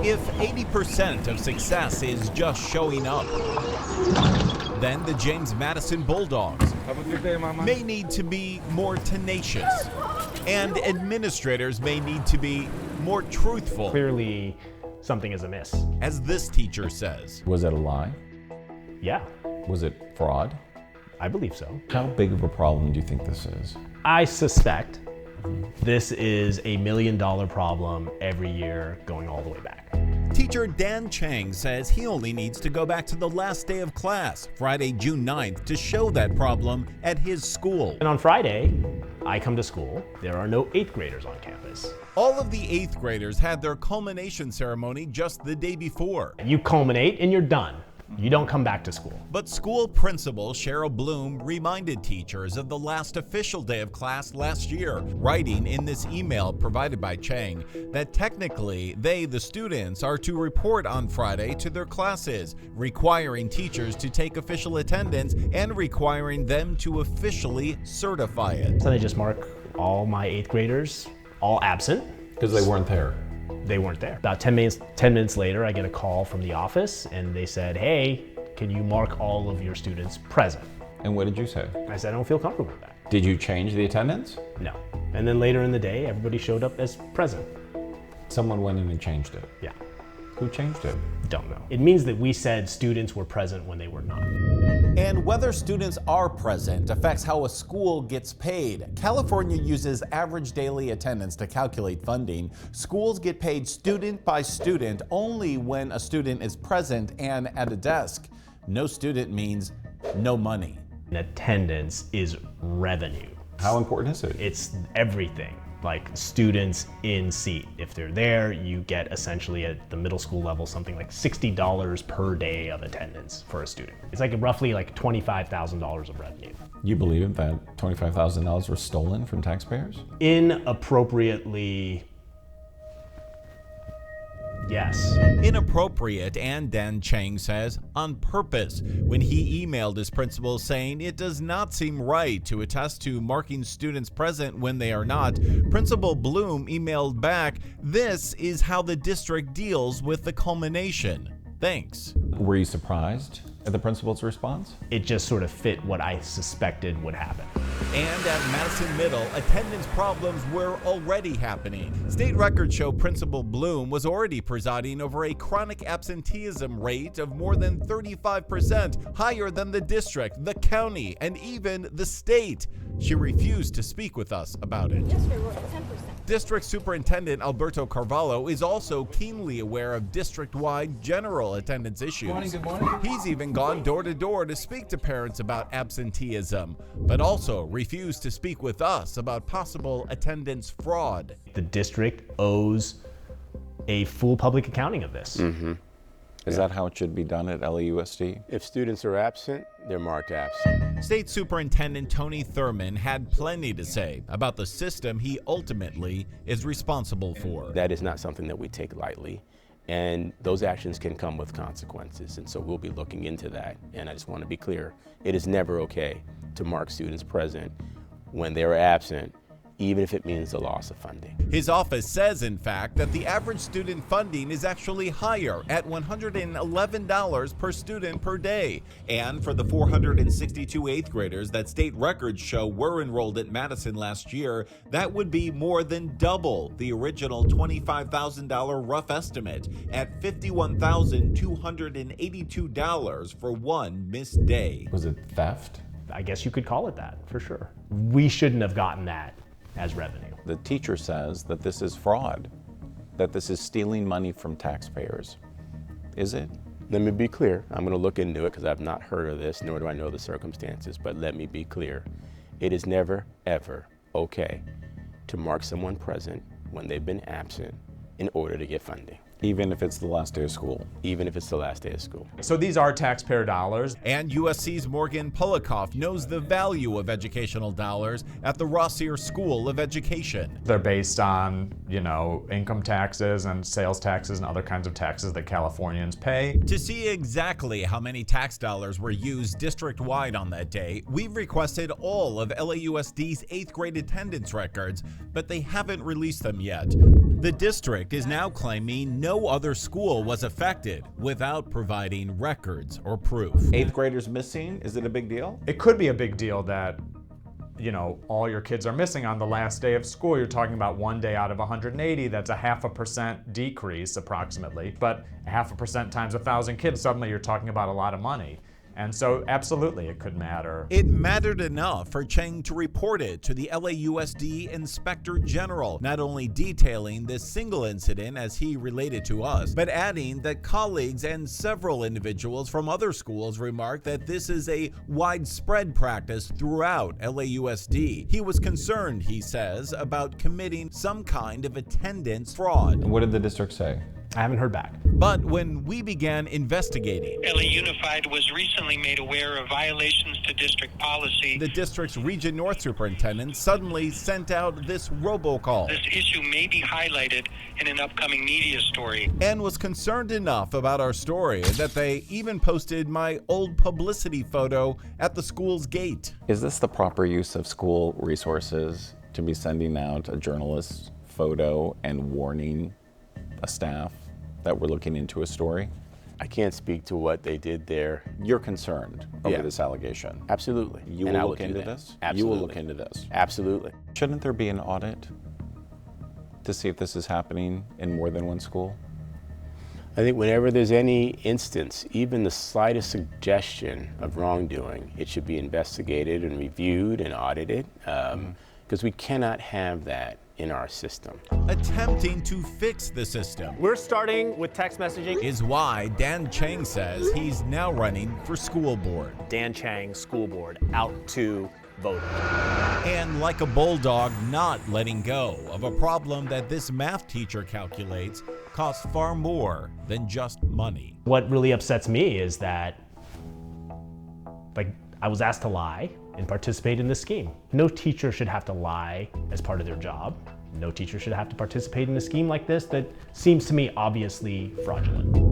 If 80% of success is just showing up, then the James Madison Bulldogs Have a good day, Mama. may need to be more tenacious, and administrators may need to be more truthful, Clearly, something is amiss. as this teacher says. Was it a lie? Yeah, Was it fraud? I believe so. How big of a problem do you think this is? I suspect this is $1 million problem every year going all the way back. Teacher Dan Chang says he only needs to go back to the last day of class, Friday, June 9th, to show that problem at his school. And on Friday, I come to school. There are no 8th graders on campus. All of the 8th graders had their culmination ceremony just the day before. You culminate and you're done. You don't come back to school. But school principal Cheryl Bloom reminded teachers of the last official day of class last year, writing in this email provided by Chang that technically they, the students, are to report on Friday to their classes, requiring teachers to take official attendance and requiring them to officially certify it. So they just mark all my 8th graders, all absent. Because they weren't there. They weren't there. About 10 minutes later, I get a call from the office and they said, hey, can you mark all of your students present? And what did you say? I said, I don't feel comfortable with that. Did you change the attendance? No. And then later in the day, everybody showed up as present. Someone went in and changed it. Yeah, Who changed it? don't know. It means that we said students were present when they were not. And whether students are present affects how a school gets paid. California uses average daily attendance to calculate funding. Schools get paid student by student only when a student is present and at a desk. No student means no money. And attendance is revenue. How important is it? It's everything. Like students in seat. If they're there, you get essentially at the middle school level something like $60 per day of attendance for a student. It's like roughly like $25,000 of revenue. You believe that $25,000 was stolen from taxpayers? Inappropriately, yes. Inappropriate, and Dan Chang says on purpose, when he emailed his principal saying it does not seem right to attest to marking students present when they are not. Principal Bloom emailed back, "This is how the district deals with the culmination. Thanks." Were you surprised at the principal's response? It just sort of fit what I suspected would happen. And at Madison Middle, attendance problems were already happening. State records show Principal Bloom was already presiding over a chronic absenteeism rate of more than 35%, higher than the district, the county, and even the state. She refused to speak with us about it. District was 10%. District Superintendent Alberto Carvalho is also keenly aware of district-wide general attendance issues. Good morning. He's even gone door to door to speak to parents about absenteeism, but also refused to speak with us about possible attendance fraud. The district owes a full public accounting of this. Is that how it should be done at LAUSD? If students are absent, they're marked absent. State Superintendent Tony Thurman had plenty to say about the system he ultimately is responsible for. That is not something that we take lightly, and those actions can come with consequences, and so we'll be looking into that. And I just want to be clear, it is never okay to mark students present when they are absent, even if it means the loss of funding. His office says, in fact, that the average student funding is actually higher at $111 per student per day. And for the 462 8th graders that state records show were enrolled at Madison last year, that would be more than double the original $25,000 rough estimate at $51,282 for one missed day. Was it theft? I guess you could call it that, for sure. We shouldn't have gotten that as revenue. The teacher says that this is fraud, that this is stealing money from taxpayers. Is it? Let me be clear. I'm going to look into it because I've not heard of this, nor do I know the circumstances, but let me be clear. It is never, ever okay to mark someone present when they've been absent in order to get funding. Even if it's the last day of school? Even if it's the last day of school. So these are taxpayer dollars. And USC's Morgan Polikoff knows the value of educational dollars at the Rossier School of Education. They're based on, income taxes and sales taxes and other kinds of taxes that Californians pay. To see exactly how many tax dollars were used district-wide on that day, we've requested all of LAUSD's 8th grade attendance records, but they haven't released them yet. The district is now claiming no other school was affected without providing records or proof. 8th graders missing, is it a big deal? It could be a big deal that, all your kids are missing on the last day of school. You're talking about 1 day out of 180. That's a 0.5% decrease approximately. But 0.5% times 1,000 kids, suddenly you're talking about a lot of money. And so absolutely it could matter. It mattered enough for Cheng to report it to the LAUSD Inspector General, not only detailing this single incident as he related to us, but adding that colleagues and several individuals from other schools remarked that this is a widespread practice throughout LAUSD. He was concerned, he says, about committing some kind of attendance fraud. What did the district say? I haven't heard back. But when we began investigating, LA Unified was recently made aware of violations to district policy. the district's Region North superintendent suddenly sent out this robocall This issue may be highlighted in an upcoming media story. and was concerned enough about our story that they even posted my old publicity photo at the school's gate. Is this the proper use of school resources to be sending out a journalist's photo and warning a staff that we're looking into a story? I can't speak to what they did there. You're concerned over Yeah. this allegation. Absolutely. You And I will will look do into that. this? Absolutely. You will look into this. Absolutely. Shouldn't there be an audit to see if this is happening in more than one school? I think whenever there's any instance, even the slightest suggestion of wrongdoing, it should be investigated and reviewed and audited, because we cannot have that in our system. Attempting to fix the system We're starting with text messaging. is why Dan Cheng says he's now running for school board. Dan Chang, school board, out to voters. And like a bulldog, not letting go of a problem that this math teacher calculates costs far more than just money. What really upsets me is that, I was asked to lie and participate in this scheme. No teacher should have to lie as part of their job. No teacher should have to participate in a scheme like this that seems to me obviously fraudulent.